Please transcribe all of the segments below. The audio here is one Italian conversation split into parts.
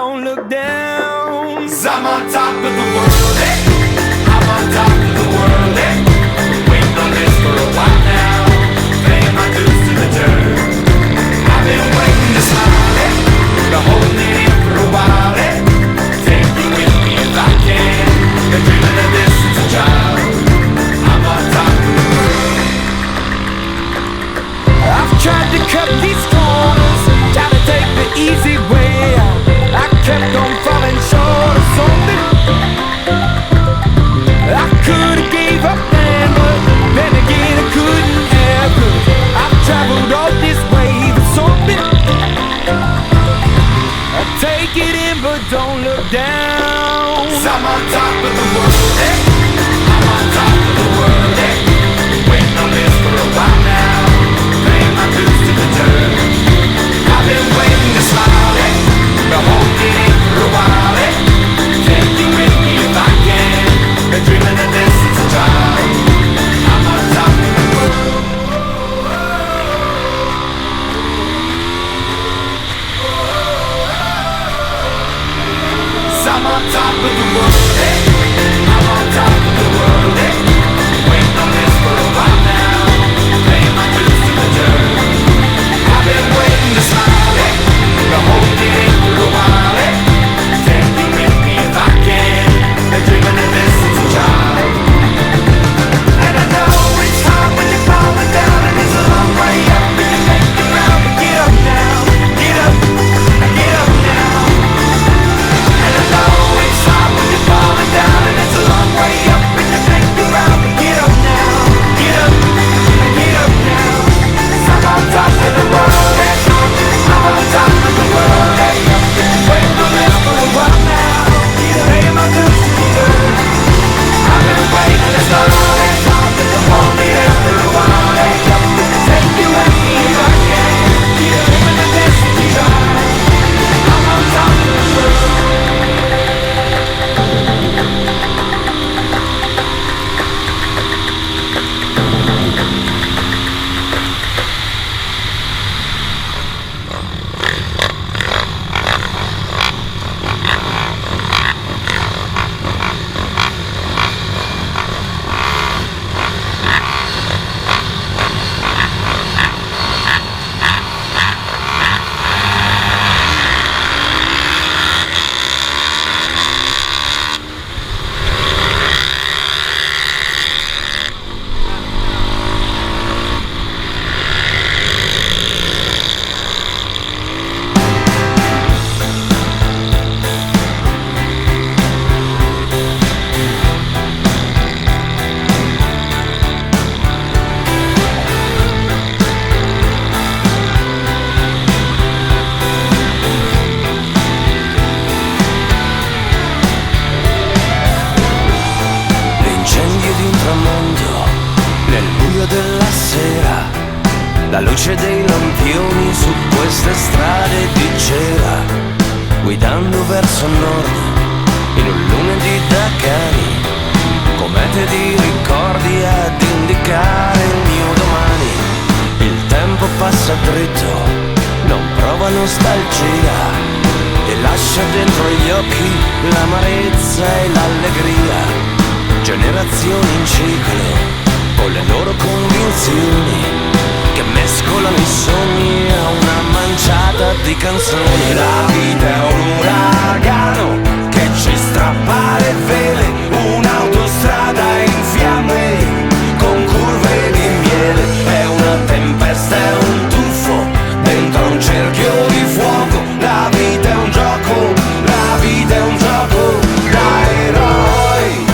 don't look down. 'Cause I'm on top of the world, I'm on top of the world, waiting on this for a while now, paying my dues to the dirt. I've been waiting to smile, been holding it in for a while, take you with me if I can, been dreaming of this since a child. I'm on top of the world. I've tried to cut these corners, tried to take the easy way out. I kept on falling short of something. I could've gave up then, but then again I couldn't have. I've traveled all this way for something. I take it in but don't look down. 'Cause I'm on top of the world, I'm on top of the world, waiting on this for a while now, paying my dues to the dirt. I've been waiting to smile, been holding it for a while, take you with me if I can, been dreaming of this since a child. I'm on top of the world. I'm on top of the world, I'm on top of the world, waiting on this for a while now, paying my dues to the dirt. I've been waiting to smile, been holding it for a while, take you with me if I can, been dreaming of this since a child. And I know it's hard when you're falling down, and it's a long way up, and you make the ground, but get up now, get up, get up now. And I know it's hard when you're falling down, and it's a long way up, and you make the ground, but get up now, get up, get up now. 'Cause I'm on top of the world, I'm on top of the world, waiting on this for a while now, paying my dues to the dirt. I've been waiting this long, hold me there for a while, take you with me if I can, living the destiny ride. I'm on top of the world. L'incendio di un tramonto nel buio della sera, la luce dei lampioni su queste strade di cera, guidando verso nord in un lunedì da cani, comete di ricordi ad indicare il mio domani. Il tempo passa dritto, non prova nostalgia, e lascia dentro gli occhi l'amarezza e l'allegria. Generazioni in ciclo, con le loro convinzioni, che mescolano i sogni a una manciata di canzoni. La vita è un uragano che ci strappa le vele, un'autostrada in fiamme con curve di miele. È una tempesta, è un tuffo dentro un cerchio di fuoco. La vita è un gioco, la vita è un gioco da eroi.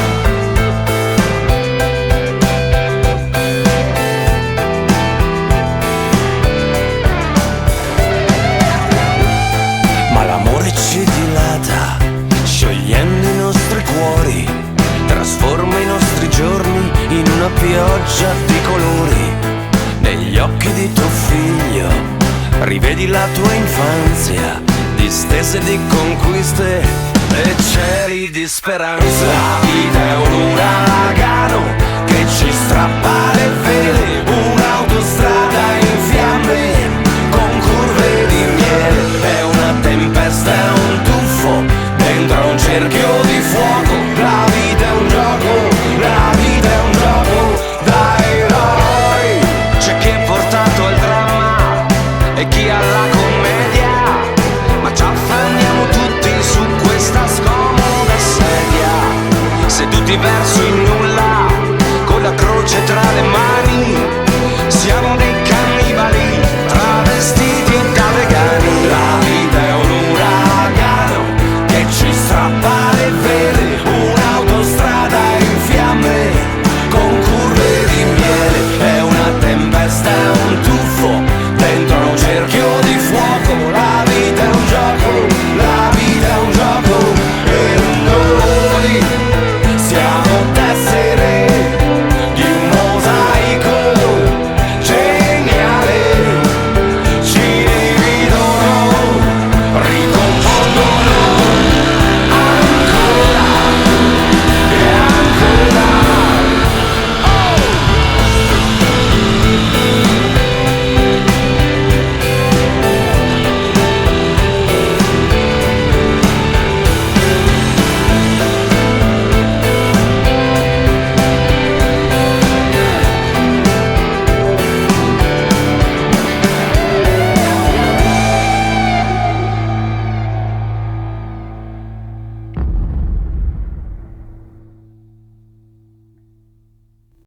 Ma l'amore ci dilata, sciogliendo i nostri cuori, trasforma i nostri giorni in una pioggia di colori. Negli occhi di tuo figlio rivedi la tua infanzia, distese di conquiste e cieli di speranza. La vita è un uragano che ci strappa le vele, un'autostrada in fiamme con curve di miele. È una tempesta, è un tuffo cerchio di fuoco. La vita è un gioco, la vita è un gioco da eroi. C'è chi è portato al dramma e chi alla commedia, ma ci affondiamo tutti su questa scomoda sedia, seduti verso il